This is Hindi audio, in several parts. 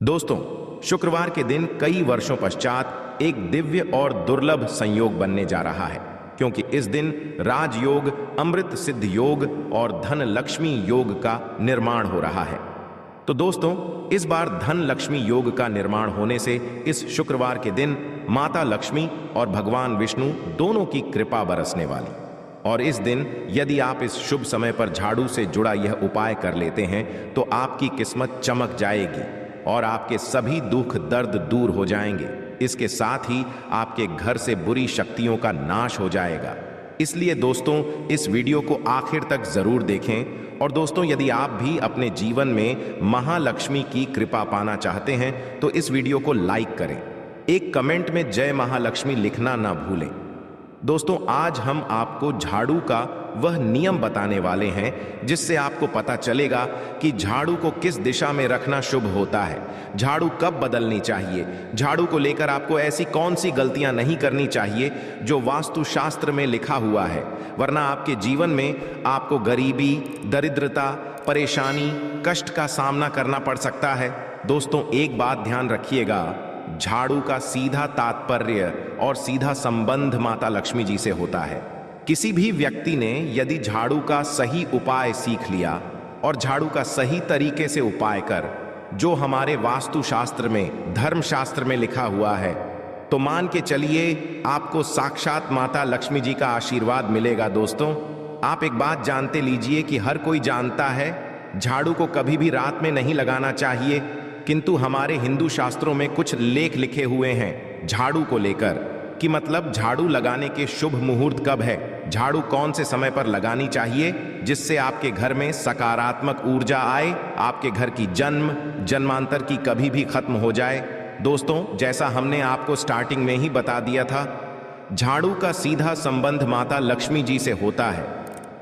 दोस्तों, शुक्रवार के दिन कई वर्षों पश्चात एक दिव्य और दुर्लभ संयोग बनने जा रहा है, क्योंकि इस दिन राजयोग, अमृत सिद्ध योग और धन लक्ष्मी योग का निर्माण हो रहा है। तो दोस्तों, इस बार धन लक्ष्मी योग का निर्माण होने से इस शुक्रवार के दिन माता लक्ष्मी और भगवान विष्णु दोनों की कृपा बरसने वाली। और इस दिन यदि आप इस शुभ समय पर झाड़ू से जुड़ा यह उपाय कर लेते हैं तो आपकी किस्मत चमक जाएगी और आपके सभी दुख दर्द दूर हो जाएंगे। इसके साथ ही आपके घर से बुरी शक्तियों का नाश हो जाएगा। इसलिए दोस्तों, इस वीडियो को आखिर तक जरूर देखें। और दोस्तों, यदि आप भी अपने जीवन में महालक्ष्मी की कृपा पाना चाहते हैं तो इस वीडियो को लाइक करें। एक कमेंट में जय महालक्ष्मी लिखना ना भूलें। दोस्तों, आज हम आपको झाड़ू का वह नियम बताने वाले हैं जिससे आपको पता चलेगा कि झाड़ू को किस दिशा में रखना शुभ होता है, झाड़ू कब बदलनी चाहिए, झाड़ू को लेकर आपको ऐसी कौन सी गलतियां नहीं करनी चाहिए जो वास्तुशास्त्र में लिखा हुआ है, वरना आपके जीवन में आपको गरीबी, दरिद्रता, परेशानी, कष्ट का सामना करना पड़ सकता है। दोस्तों, एक बात ध्यान रखिएगा, झाड़ू का सीधा तात्पर्य और सीधा संबंध माता लक्ष्मी जी से होता है। किसी भी व्यक्ति ने यदि झाड़ू का सही उपाय सीख लिया और झाड़ू का सही तरीके से उपाय कर जो हमारे वास्तुशास्त्र में, धर्मशास्त्र में लिखा हुआ है, तो मान के चलिए आपको साक्षात माता लक्ष्मी जी का आशीर्वाद मिलेगा। दोस्तों, आप एक बात जानते लीजिए कि हर कोई जानता है झाड़ू को कभी भी रात में नहीं लगाना चाहिए, किंतु हमारे हिंदू शास्त्रों में कुछ लेख लिखे हुए हैं झाड़ू को लेकर कि मतलब झाड़ू लगाने के शुभ मुहूर्त कब है, झाड़ू कौन से समय पर लगानी चाहिए जिससे आपके घर में सकारात्मक ऊर्जा आए, आपके घर की जन्मांतर की कभी भी खत्म हो जाए। दोस्तों, जैसा हमने आपको स्टार्टिंग में ही बता दिया था, झाड़ू का सीधा संबंध माता लक्ष्मी जी से होता है।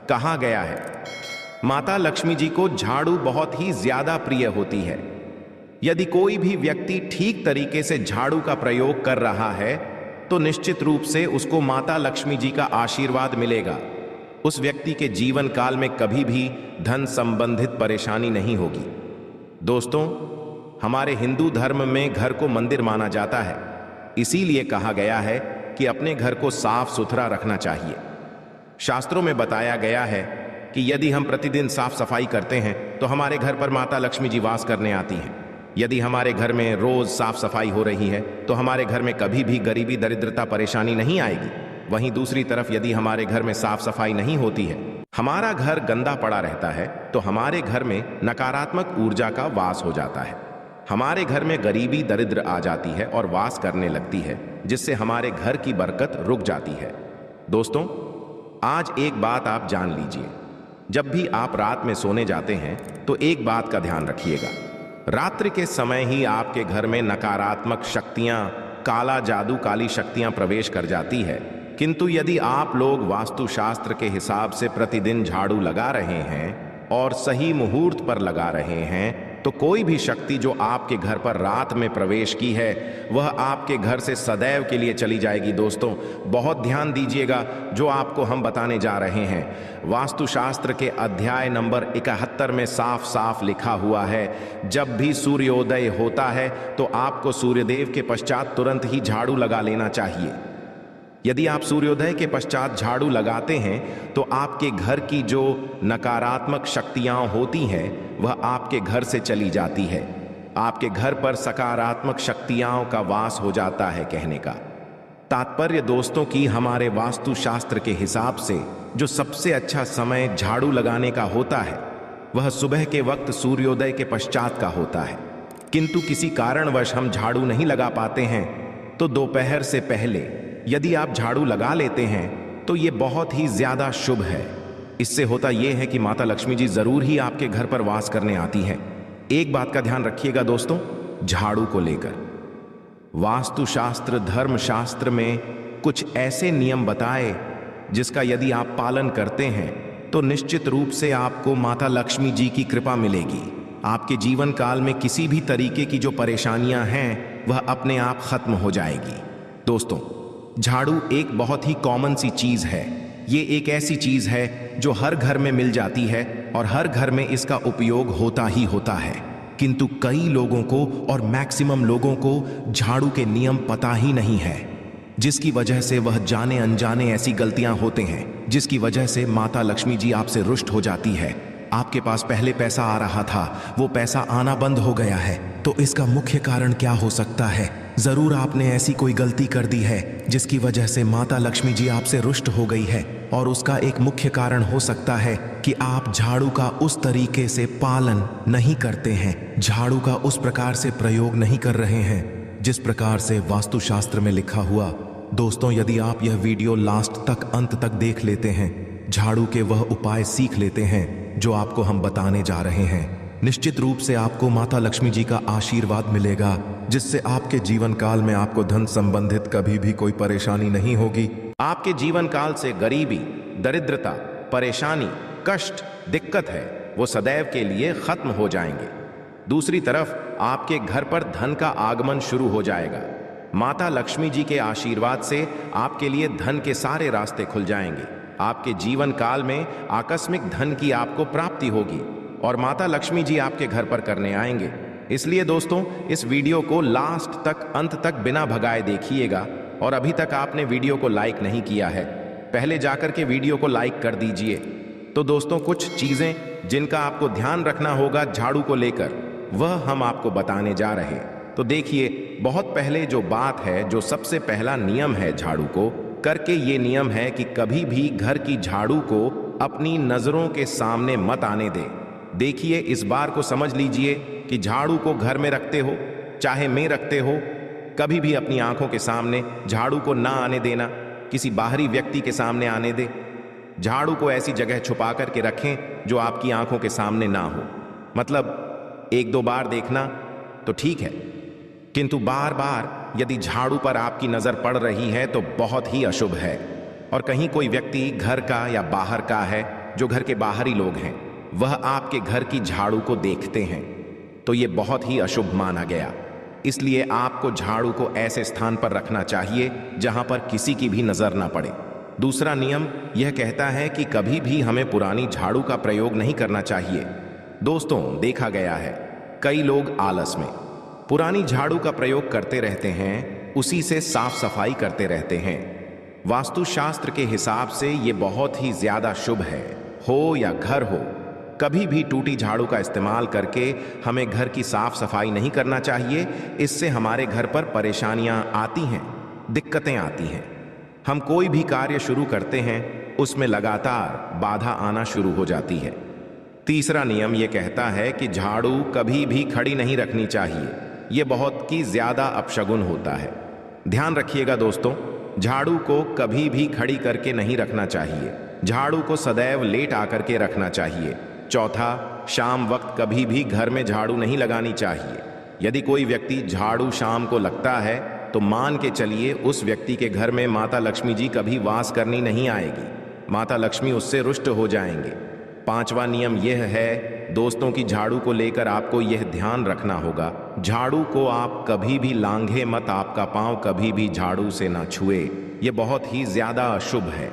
कहा गया है माता लक्ष्मी जी को झाड़ू बहुत ही ज्यादा प्रिय होती है। यदि कोई भी व्यक्ति ठीक तरीके से झाड़ू का प्रयोग कर रहा है तो निश्चित रूप से उसको माता लक्ष्मी जी का आशीर्वाद मिलेगा। उस व्यक्ति के जीवन काल में कभी भी धन संबंधित परेशानी नहीं होगी। दोस्तों, हमारे हिंदू धर्म में घर को मंदिर माना जाता है, इसीलिए कहा गया है कि अपने घर को साफ सुथरा रखना चाहिए। शास्त्रों में बताया गया है कि यदि हम प्रतिदिन साफ सफाई करते हैं तो हमारे घर पर माता लक्ष्मी जी वास करने आती हैं। यदि हमारे घर में रोज साफ सफाई हो रही है तो हमारे घर में कभी भी गरीबी, दरिद्रता, परेशानी नहीं आएगी। वहीं दूसरी तरफ यदि हमारे घर में साफ सफाई नहीं होती है, हमारा घर गंदा पड़ा रहता है, तो हमारे घर में नकारात्मक ऊर्जा का वास हो जाता है। हमारे घर में गरीबी, दरिद्र आ जाती है और वास करने लगती है, जिससे हमारे घर की बरकत रुक जाती है। दोस्तों, आज एक बात आप जान लीजिए, जब भी आप रात में सोने जाते हैं तो एक बात का ध्यान रखिएगा, रात्रि के समय ही आपके घर में नकारात्मक शक्तियां, काला जादू, काली शक्तियां प्रवेश कर जाती है। किंतु यदि आप लोग वास्तुशास्त्र के हिसाब से प्रतिदिन झाड़ू लगा रहे हैं और सही मुहूर्त पर लगा रहे हैं तो कोई भी शक्ति जो आपके घर पर रात में प्रवेश की है वह आपके घर से सदैव के लिए चली जाएगी। दोस्तों, बहुत ध्यान दीजिएगा जो आपको हम बताने जा रहे हैं। वास्तुशास्त्र के अध्याय नंबर 71 में साफ साफ लिखा हुआ है, जब भी सूर्योदय होता है तो आपको सूर्यदेव के पश्चात तुरंत ही झाड़ू लगा लेना चाहिए। यदि आप सूर्योदय के पश्चात झाड़ू लगाते हैं तो आपके घर की जो नकारात्मक शक्तियां होती हैं वह आपके घर से चली जाती है। आपके घर पर सकारात्मक शक्तियां का वास हो जाता है। कहने का तात्पर्य दोस्तों कि हमारे वास्तुशास्त्र के हिसाब से जो सबसे अच्छा समय झाड़ू लगाने का होता है वह सुबह के वक्त सूर्योदय के पश्चात का होता है। किंतु किसी कारणवश हम झाड़ू नहीं लगा पाते हैं तो दोपहर से पहले यदि आप झाड़ू लगा लेते हैं तो ये बहुत ही ज्यादा शुभ है। इससे होता यह है कि माता लक्ष्मी जी जरूर ही आपके घर पर वास करने आती हैं। एक बात का ध्यान रखिएगा दोस्तों, झाड़ू को लेकर वास्तुशास्त्र, धर्मशास्त्र में कुछ ऐसे नियम बताए जिसका यदि आप पालन करते हैं तो निश्चित रूप से आपको माता लक्ष्मी जी की कृपा मिलेगी। आपके जीवन काल में किसी भी तरीके की जो परेशानियां हैं वह अपने आप खत्म हो जाएगी। दोस्तों, झाड़ू एक बहुत ही कॉमन सी चीज है। ये एक ऐसी चीज है जो हर घर में मिल जाती है और हर घर में इसका उपयोग होता ही होता है। किंतु कई लोगों को और मैक्सिमम लोगों को झाड़ू के नियम पता ही नहीं है, जिसकी वजह से वह जाने अनजाने ऐसी गलतियां होते हैं जिसकी वजह से माता लक्ष्मी जी आपसे रुष्ट हो जाती है। आपके पास पहले पैसा आ रहा था, वो पैसा आना बंद हो गया है। तो इसका मुख्य कारण क्या हो सकता है? जरूर आपने ऐसी कोई गलती कर दी है जिसकी वजह से माता लक्ष्मी जी आपसे रुष्ट हो गई है, और उसका एक मुख्य कारण हो सकता है कि आप झाड़ू का उस तरीके से पालन नहीं करते हैं, झाड़ू का उस प्रकार से प्रयोग नहीं कर रहे हैं जिस प्रकार से वास्तुशास्त्र में लिखा हुआ। दोस्तों, यदि आप यह वीडियो लास्ट तक, अंत तक देख लेते हैं, झाड़ू के वह उपाय सीख लेते हैं जो आपको हम बताने जा रहे हैं, निश्चित रूप से आपको माता लक्ष्मी जी का आशीर्वाद मिलेगा, जिससे आपके जीवन काल में आपको धन संबंधित कभी भी कोई परेशानी नहीं होगी। आपके जीवन काल से गरीबी, दरिद्रता, परेशानी, कष्ट, दिक्कत है, वो सदैव के लिए खत्म हो जाएंगे। दूसरी तरफ आपके घर पर धन का आगमन शुरू हो जाएगा। माता लक्ष्मी जी के आशीर्वाद से आपके लिए धन के सारे रास्ते खुल जाएंगे। आपके जीवन काल में आकस्मिक धन की आपको प्राप्ति होगी और माता लक्ष्मी जी आपके घर पर करने आएंगे। इसलिए दोस्तों, इस वीडियो को लास्ट तक, अंत तक बिना भगाए देखिएगा। और अभी तक आपने वीडियो को लाइक नहीं किया है, पहले जाकर के वीडियो को लाइक कर दीजिए। तो दोस्तों, कुछ चीजें जिनका आपको ध्यान रखना होगा झाड़ू को लेकर, वह हम आपको बताने जा रहे हैं। तो देखिए, बहुत पहले जो बात है, जो सबसे पहला नियम है झाड़ू को करके, ये नियम है कि कभी भी घर की झाड़ू को अपनी नजरों के सामने मत आने दे। देखिए, इस बार को समझ लीजिए कि झाड़ू को घर में रखते हो चाहे में रखते हो, कभी भी अपनी आंखों के सामने झाड़ू को ना आने देना, किसी बाहरी व्यक्ति के सामने आने दे। झाड़ू को ऐसी जगह छुपा करके रखें जो आपकी आंखों के सामने ना हो। मतलब 1-2 बार देखना तो ठीक है, किंतु बार बार यदि झाड़ू पर आपकी नजर पड़ रही है तो बहुत ही अशुभ है। और कहीं कोई व्यक्ति घर का या बाहर का है, जो घर के बाहरी लोग हैं, वह आपके घर की झाड़ू को देखते हैं, तो यह बहुत ही अशुभ माना गया। इसलिए आपको झाड़ू को ऐसे स्थान पर रखना चाहिए जहां पर किसी की भी नजर ना पड़े। दूसरा नियम यह कहता है कि कभी भी हमें पुरानी झाड़ू का प्रयोग नहीं करना चाहिए। दोस्तों, देखा गया है कई लोग आलस में पुरानी झाड़ू का प्रयोग करते रहते हैं, उसी से साफ सफाई करते रहते हैं। वास्तुशास्त्र के हिसाब से ये बहुत ही ज्यादा शुभ है। हो या घर हो, कभी भी टूटी झाड़ू का इस्तेमाल करके हमें घर की साफ सफाई नहीं करना चाहिए। इससे हमारे घर पर परेशानियां आती हैं, दिक्कतें आती हैं। हम कोई भी कार्य शुरू करते हैं, उसमें लगातार बाधा आना शुरू हो जाती है। तीसरा नियम यह कहता है कि झाड़ू कभी भी खड़ी नहीं रखनी चाहिए। यह बहुत ही ज्यादा अपशगुन होता है। ध्यान रखिएगा दोस्तों, झाड़ू को कभी भी खड़ी करके नहीं रखना चाहिए। झाड़ू को सदैव लेट आकर के रखना चाहिए। चौथा, शाम वक्त कभी भी घर में झाड़ू नहीं लगानी चाहिए। यदि कोई व्यक्ति झाड़ू शाम को लगता है तो मान के चलिए उस व्यक्ति के घर में माता लक्ष्मी जी कभी वास करनी नहीं आएगी। माता लक्ष्मी उससे रुष्ट हो जाएंगे। पांचवा नियम यह है दोस्तों कि झाड़ू को लेकर आपको यह ध्यान रखना होगा, झाड़ू को आप कभी भी लांघे मत, आपका पांव कभी भी झाड़ू से ना छुए। यह बहुत ही ज्यादा अशुभ है,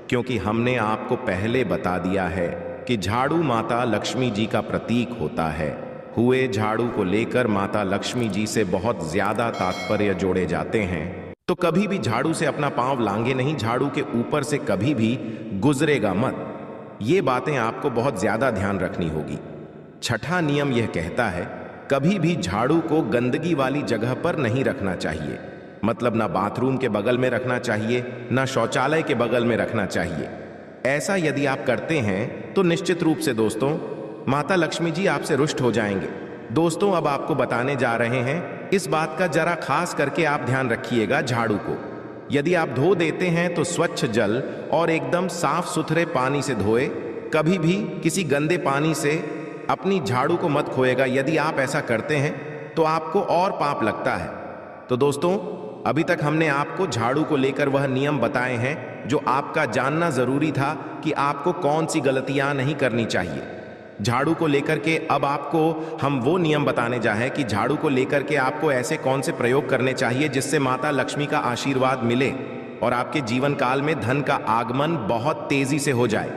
क्योंकि हमने आपको पहले बता दिया है कि झाड़ू माता लक्ष्मी जी का प्रतीक होता है। हुए झाड़ू को लेकर माता लक्ष्मी जी से बहुत ज्यादा तात्पर्य जोड़े जाते हैं। तो कभी भी झाड़ू से अपना पांव लांघे नहीं, झाड़ू के ऊपर से कभी भी गुजरेगा मत। ये बातें आपको बहुत ज्यादा ध्यान रखनी होगी। छठा नियम यह कहता है कभी भी झाड़ू को गंदगी वाली जगह पर नहीं रखना चाहिए। मतलब ना बाथरूम के बगल में रखना चाहिए, ना शौचालय के बगल में रखना चाहिए। ऐसा यदि आप करते हैं तो निश्चित रूप से दोस्तों माता लक्ष्मी जी आपसे रुष्ट हो जाएंगे। दोस्तों, अब आपको बताने जा रहे हैं, इस बात का जरा खास करके आप ध्यान रखिएगा। झाड़ू को यदि आप धो देते हैं तो स्वच्छ जल और एकदम साफ सुथरे पानी से धोए। कभी भी किसी गंदे पानी से अपनी झाड़ू को मत खोएगा। यदि आप ऐसा करते हैं तो आपको और पाप लगता है। तो दोस्तों, अभी तक हमने आपको झाड़ू को लेकर वह नियम बताए हैं जो आपका जानना जरूरी था कि आपको कौन सी गलतियां नहीं करनी चाहिए। झाड़ू को लेकर के अब आपको हम वो नियम बताने जा हैं कि झाड़ू को लेकर के आपको ऐसे कौन से प्रयोग करने चाहिए जिससे माता लक्ष्मी का आशीर्वाद मिले और आपके जीवन काल में धन का आगमन बहुत तेजी से हो जाए।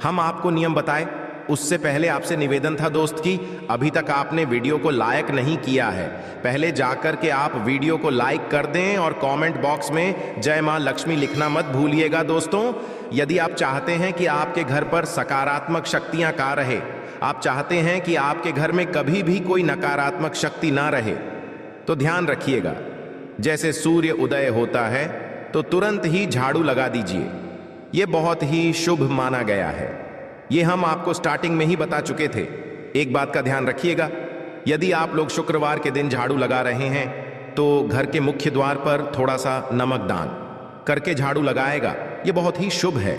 हम आपको नियम बताए उससे पहले आपसे निवेदन था दोस्त कि अभी तक आपने वीडियो को लाइक नहीं किया है, पहले जाकर के आप वीडियो को लाइक कर दें और कमेंट बॉक्स में जय मां लक्ष्मी लिखना मत भूलिएगा दोस्तों। यदि आप चाहते हैं कि आपके घर पर सकारात्मक शक्तियां का रहे, आप चाहते हैं कि आपके घर में कभी भी कोई नकारात्मक शक्ति ना रहे, तो ध्यान रखिएगा, जैसे सूर्य उदय होता है तो तुरंत ही झाड़ू लगा दीजिए। यह बहुत ही शुभ माना गया है। ये हम आपको स्टार्टिंग में ही बता चुके थे। एक बात का ध्यान रखिएगा, यदि आप लोग शुक्रवार के दिन झाड़ू लगा रहे हैं तो घर के मुख्य द्वार पर थोड़ा सा नमक दान करके झाड़ू लगाएगा, ये बहुत ही शुभ है।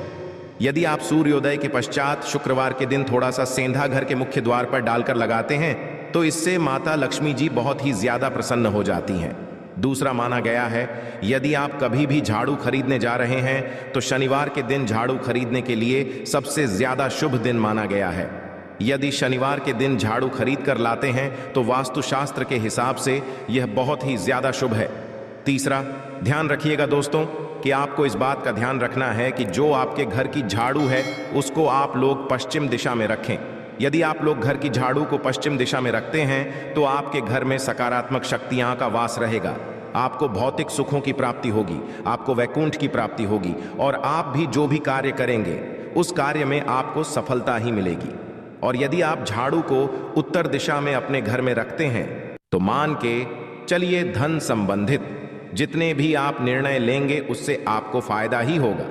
यदि आप सूर्योदय के पश्चात शुक्रवार के दिन थोड़ा सा सेंधा घर के मुख्य द्वार पर डालकर लगाते हैं तो इससे माता लक्ष्मी जी बहुत ही ज्यादा प्रसन्न हो जाती हैं। दूसरा माना गया है, यदि आप कभी भी झाड़ू खरीदने जा रहे हैं तो शनिवार के दिन झाड़ू खरीदने के लिए सबसे ज्यादा शुभ दिन माना गया है। यदि शनिवार के दिन झाड़ू खरीद कर लाते हैं तो वास्तुशास्त्र के हिसाब से यह बहुत ही ज्यादा शुभ है। तीसरा, ध्यान रखिएगा दोस्तों कि आपको इस बात का ध्यान रखना है कि जो आपके घर की झाड़ू है उसको आप लोग पश्चिम दिशा में रखें। यदि आप लोग घर की झाड़ू को पश्चिम दिशा में रखते हैं तो आपके घर में सकारात्मक शक्तियां का वास रहेगा, आपको भौतिक सुखों की प्राप्ति होगी, आपको वैकुंठ की प्राप्ति होगी और आप भी जो भी कार्य करेंगे उस कार्य में आपको सफलता ही मिलेगी। और यदि आप झाड़ू को उत्तर दिशा में अपने घर में रखते हैं तो मान के चलिए धन संबंधित जितने भी आप निर्णय लेंगे उससे आपको फायदा ही होगा।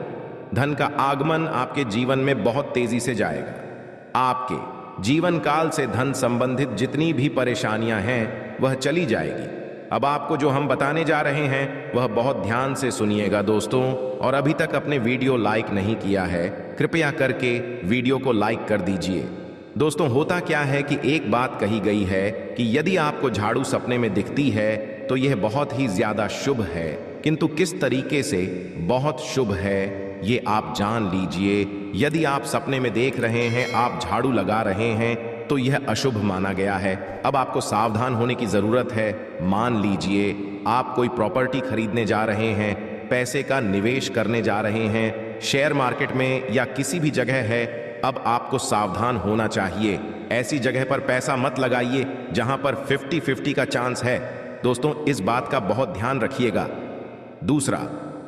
धन का आगमन आपके जीवन में बहुत तेजी से जाएगा। आपके जीवन काल से धन संबंधित जितनी भी परेशानियां हैं वह चली जाएगी। अब आपको जो हम बताने जा रहे हैं वह बहुत ध्यान से सुनिएगा दोस्तों, और अभी तक अपने वीडियो लाइक नहीं किया है कृपया करके वीडियो को लाइक कर दीजिए। दोस्तों, होता क्या है कि एक बात कही गई है कि यदि आपको झाड़ू सपने में दिखती है तो यह बहुत ही ज्यादा शुभ है, किंतु किस तरीके से बहुत शुभ है ये आप जान लीजिए। यदि आप सपने में देख रहे हैं आप झाड़ू लगा रहे हैं तो यह अशुभ माना गया है। अब आपको सावधान होने की जरूरत है। मान लीजिए आप कोई प्रॉपर्टी खरीदने जा रहे हैं, पैसे का निवेश करने जा रहे हैं, शेयर मार्केट में या किसी भी जगह है, अब आपको सावधान होना चाहिए। ऐसी जगह पर पैसा मत लगाइए जहां पर 50-50 का चांस है। दोस्तों, इस बात का बहुत ध्यान रखिएगा। दूसरा,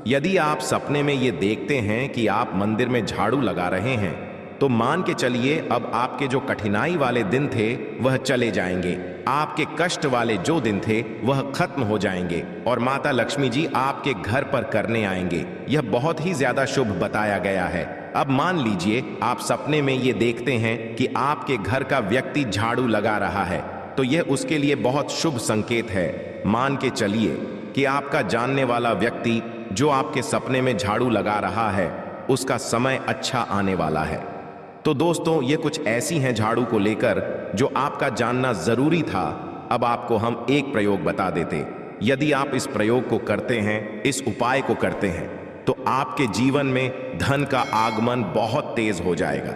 यदि आप सपने में ये देखते हैं कि आप मंदिर में झाड़ू लगा रहे हैं तो मान के चलिए अब आपके जो कठिनाई वाले दिन थे वह चले जाएंगे, आपके कष्ट वाले जो दिन थे वह खत्म हो जाएंगे और माता लक्ष्मी जी आपके घर पर करने आएंगे। यह बहुत ही ज्यादा शुभ बताया गया है। अब मान लीजिए आप सपने में ये देखते हैं कि आपके घर का व्यक्ति झाड़ू लगा रहा है तो यह उसके लिए बहुत शुभ संकेत है। मान के चलिए कि आपका जानने वाला व्यक्ति जो आपके सपने में झाड़ू लगा रहा है उसका समय अच्छा आने वाला है। तो दोस्तों, ये कुछ ऐसी हैं झाड़ू को लेकर जो आपका जानना जरूरी था। अब आपको हम एक प्रयोग बता देते। यदि आप इस प्रयोग को करते हैं, इस उपाय को करते हैं, तो आपके जीवन में धन का आगमन बहुत तेज हो जाएगा।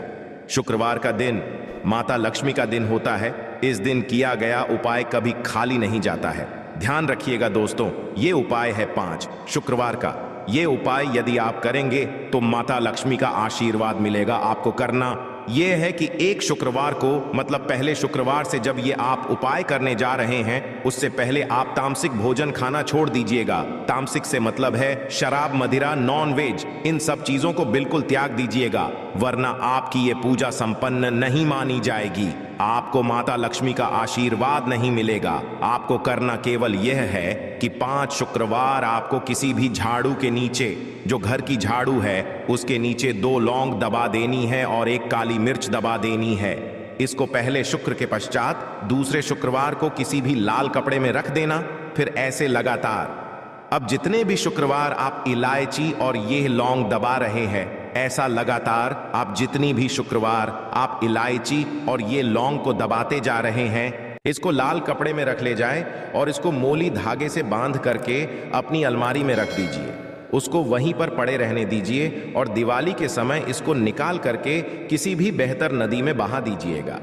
शुक्रवार का दिन माता लक्ष्मी का दिन होता है। इस दिन किया गया उपाय कभी खाली नहीं जाता है। ध्यान रखिएगा दोस्तों, ये उपाय है 5 शुक्रवार का। ये उपाय यदि आप करेंगे तो माता लक्ष्मी का आशीर्वाद मिलेगा। आपको करना यह है कि एक शुक्रवार को, मतलब पहले शुक्रवार से जब ये आप उपाय करने जा रहे हैं उससे पहले आप तामसिक भोजन खाना छोड़ दीजिएगा। तामसिक से मतलब है शराब, मदिरा, नॉन वेज, इन सब चीजों को बिल्कुल त्याग दीजिएगा, वरना आपकी ये पूजा संपन्न नहीं मानी जाएगी। आपको माता लक्ष्मी का आशीर्वाद नहीं मिलेगा। आपको करना केवल यह है कि 5 शुक्रवार आपको किसी भी झाड़ू के नीचे, जो घर की झाड़ू है उसके नीचे 2 लौंग दबा देनी है और 1 काली मिर्च दबा देनी है। इसको पहले शुक्र के पश्चात दूसरे शुक्रवार को किसी भी लाल कपड़े में रख देना, फिर ऐसे लगातार। अब जितने भी शुक्रवार आप इलायची और ये लौंग दबा रहे हैं, ऐसा लगातार आप जितनी भी शुक्रवार आप इलायची और ये लौंग को दबाते जा रहे हैं, इसको लाल कपड़े में रख ले जाए और इसको मोली धागे से बांध करके अपनी अलमारी में रख दीजिए। उसको वहीं पर पड़े रहने दीजिए और दिवाली के समय इसको निकाल करके किसी भी बेहतर नदी में बहा दीजिएगा।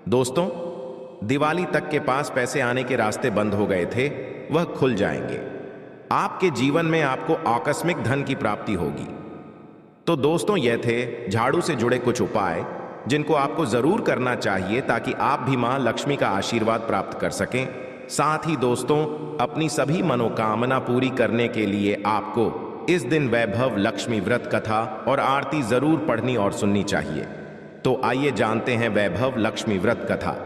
दोस्तों, दिवाली तक के पास पैसे आने के रास्ते बंद हो गए थे, वह खुल जाएंगे। आपके जीवन में आपको आकस्मिक धन की प्राप्ति होगी। तो दोस्तों, यह थे झाड़ू से जुड़े कुछ उपाय। जिनको आपको जरूर करना चाहिए ताकि आप भी मां लक्ष्मी का आशीर्वाद प्राप्त कर सकें। साथ ही दोस्तों, अपनी सभी मनोकामना पूरी करने के लिए आपको इस दिन वैभव लक्ष्मी व्रत कथा और आरती जरूर पढ़नी और सुननी चाहिए। तो आइए जानते हैं वैभव लक्ष्मी व्रत कथा।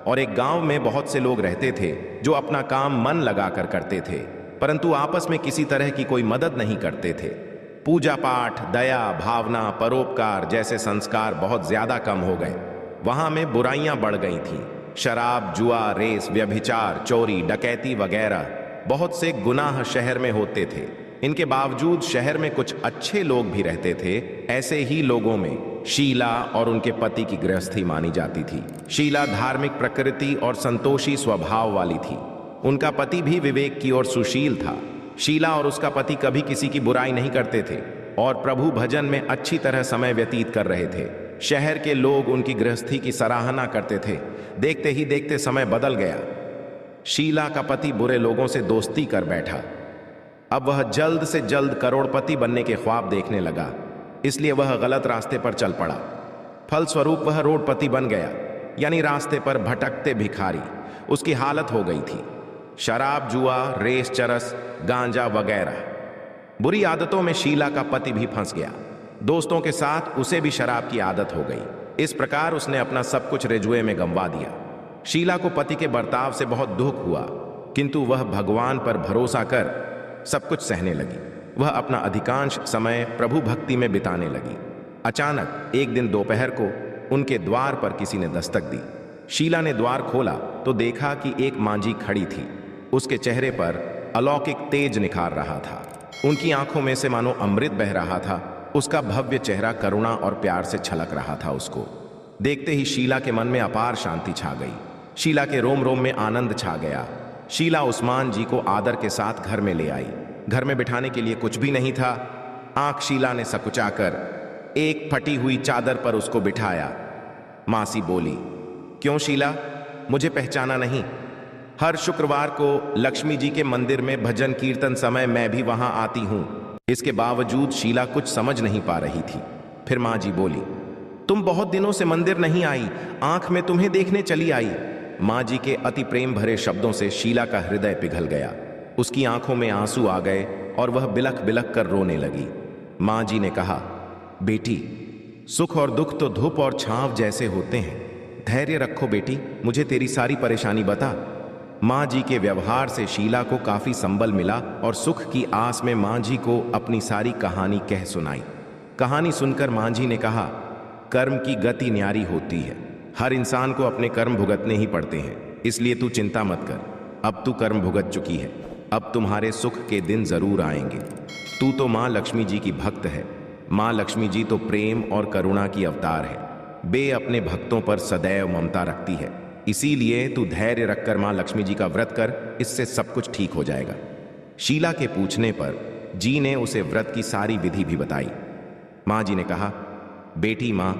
और एक गांव में बहुत से लोग रहते थे जो अपना काम मन लगाकर करते थे, परंतु आपस में किसी तरह की कोई मदद नहीं करते थे। पूजा पाठ, दया भावना, परोपकार जैसे संस्कार बहुत ज्यादा कम हो गए। वहां में बुराइयां बढ़ गई थीं। शराब, जुआ, रेस, व्यभिचार, चोरी, डकैती वगैरह बहुत से गुनाह शहर में होते थे। इनके बावजूद शहर में कुछ अच्छे लोग भी रहते थे। ऐसे ही लोगों में शीला और उनके पति की गृहस्थी मानी जाती थी। शीला धार्मिक प्रकृति और संतोषी स्वभाव वाली थी। उनका पति भी विवेक की ओर सुशील था। शीला और उसका पति कभी किसी की बुराई नहीं करते थे और प्रभु भजन में अच्छी तरह समय व्यतीत कर रहे थे। शहर के लोग उनकी गृहस्थी की सराहना करते थे। देखते ही देखते समय बदल गया। शीला का पति बुरे लोगों से दोस्ती कर बैठा। अब वह जल्द से जल्द करोड़पति बनने के ख्वाब देखने लगा, इसलिए वह गलत रास्ते पर चल पड़ा। फलस्वरूप वह रोडपति बन गया, यानी रास्ते पर भटकते भिखारी। उसकी हालत हो गई थी। शराब, जुआ, रेस, चरस, गांजा वगैरह बुरी आदतों में शीला का पति भी फंस गया। दोस्तों के साथ उसे भी शराब की आदत हो गई। इस प्रकार उसने अपना सब कुछ रेजुए में गंवा दिया। शीला को पति के बर्ताव से बहुत दुख हुआ, किंतु वह भगवान पर भरोसा कर सब कुछ सहने लगी। वह अपना अधिकांश समय प्रभु भक्ति में बिताने लगी। अचानक एक दिन दोपहर को उनके द्वार पर किसी ने दस्तक दी। शीला ने द्वार खोला तो देखा कि एक मांझी खड़ी थी। उसके चेहरे पर अलौकिक तेज निखार रहा था। उनकी आंखों में से मानो अमृत बह रहा था। उसका भव्य चेहरा करुणा और प्यार से छलक रहा था। उसको देखते ही शीला के मन में अपार शांति छा गई। शीला के रोम रोम में आनंद छा गया। शीला उस्मान जी को आदर के साथ घर में ले आई। घर में बिठाने के लिए कुछ भी नहीं था। आंख शीला ने सकुचाकर एक फटी हुई चादर पर उसको बिठाया। मासी बोली, क्यों शीला, मुझे पहचाना नहीं? हर शुक्रवार को लक्ष्मी जी के मंदिर में भजन कीर्तन समय मैं भी वहां आती हूं। इसके बावजूद शीला कुछ समझ नहीं पा रही थी। फिर माँ जी बोली, तुम बहुत दिनों से मंदिर नहीं आई, आंख में तुम्हें देखने चली आई। माँ जी के अति प्रेम भरे शब्दों से शीला का हृदय पिघल गया। उसकी आंखों में आंसू आ गए और वह बिलख बिलख कर रोने लगी। माँ जी ने कहा, बेटी, सुख और दुख तो धूप और छांव जैसे होते हैं। धैर्य रखो बेटी, मुझे तेरी सारी परेशानी बता। माँ जी के व्यवहार से शीला को काफी संबल मिला और सुख की आस में माँ जी को अपनी सारी कहानी कह सुनाई। कहानी सुनकर माँ जी ने कहा, कर्म की गति न्यारी होती है। हर इंसान को अपने कर्म भुगतने ही पड़ते हैं, इसलिए तू चिंता मत कर। अब तू कर्म भुगत चुकी है, अब तुम्हारे सुख के दिन जरूर आएंगे। तू तो माँ लक्ष्मी जी की भक्त है। माँ लक्ष्मी जी तो प्रेम और करुणा की अवतार है। बे अपने भक्तों पर सदैव ममता रखती है। इसीलिए तू धैर्य रखकर माँ लक्ष्मी जी का व्रत कर, इससे सब कुछ ठीक हो जाएगा। शीला के पूछने पर जी ने उसे व्रत की सारी विधि भी बताई। माँ जी ने कहा, बेटी माँ,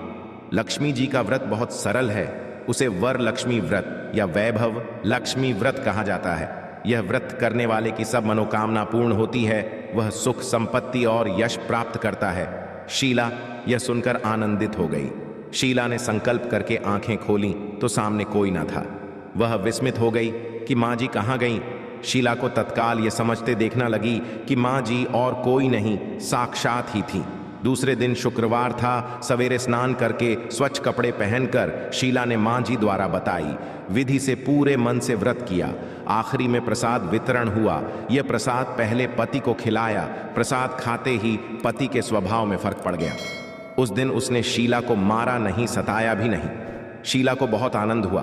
लक्ष्मी जी का व्रत बहुत सरल है। उसे वर लक्ष्मी व्रत या वैभव लक्ष्मी व्रत कहा जाता है। यह व्रत करने वाले की सब मनोकामना पूर्ण होती है। वह सुख, संपत्ति और यश प्राप्त करता है। शीला यह सुनकर आनंदित हो गई। शीला ने संकल्प करके आंखें खोलीं तो सामने कोई न था। वह विस्मित हो गई कि माँ जी कहाँ गईं। शीला को तत्काल ये समझते देखना लगी कि माँ जी और कोई नहीं, साक्षात ही थी। दूसरे दिन शुक्रवार था। सवेरे स्नान करके स्वच्छ कपड़े पहनकर शीला ने माँ जी द्वारा बताई विधि से पूरे मन से व्रत किया। आखिरी में प्रसाद वितरण हुआ। यह प्रसाद पहले पति को खिलाया। प्रसाद खाते ही पति के स्वभाव में फर्क पड़ गया। उस दिन उसने शीला को मारा नहीं, सताया भी नहीं। शीला को बहुत आनंद हुआ।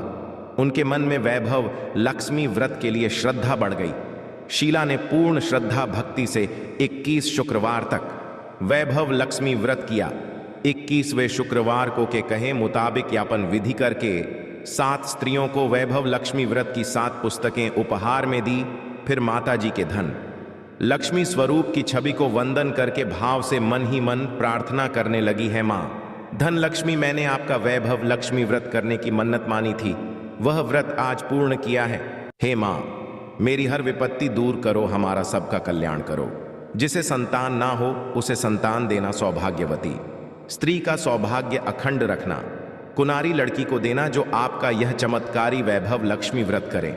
उनके मन में वैभव लक्ष्मी व्रत के लिए श्रद्धा बढ़ गई। शीला ने पूर्ण श्रद्धा भक्ति से 21 शुक्रवार तक वैभव लक्ष्मी व्रत किया। 21वें शुक्रवार को के कहे मुताबिक यापन विधि करके 7 स्त्रियों को वैभव लक्ष्मी व्रत की 7 पुस्तकें उपहार में दी। फिर माता जी के धन लक्ष्मी स्वरूप की छवि को वंदन करके भाव से मन ही मन प्रार्थना करने लगी है, माँ धन लक्ष्मी, मैंने आपका वैभव लक्ष्मी व्रत करने की मन्नत मानी थी, वह व्रत आज पूर्ण किया है। हे माँ, मेरी हर विपत्ति दूर करो, हमारा सबका कल्याण करो। जिसे संतान ना हो उसे संतान देना सौभाग्यवती, स्त्री का सौभाग्य अखंड रखना, कुनारी लड़की को देना जो आपका यह चमत्कारी वैभव लक्ष्मी व्रत करे,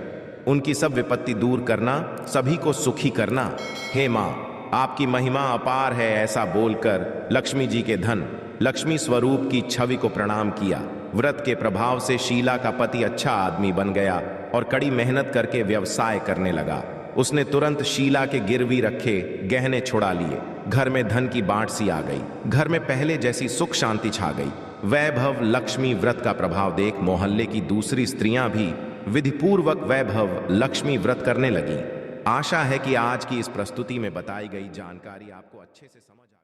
उनकी सब विपत्ति दूर करना, सभी को सुखी करना। हे माँ, आपकी महिमा अपार है, ऐसा बोलकर लक्ष्मी जी के धन लक्ष्मी स्वरूप की छवि को प्रणाम किया। व्रत के प्रभाव से शीला का पति अच्छा आदमी बन गया और कड़ी मेहनत करके व्यवसाय करने लगा। उसने तुरंत शीला के गिरवी रखे गहने छुड़ा लिए। घर में धन की बाढ़ सी आ गई। घर में पहले जैसी सुख शांति छा गई। वैभव लक्ष्मी व्रत का प्रभाव देख मोहल्ले की दूसरी स्त्रियां भी विधिपूर्वक वैभव लक्ष्मी व्रत करने लगी। आशा है कि आज की इस प्रस्तुति में बताई गई जानकारी आपको अच्छे से समझ आ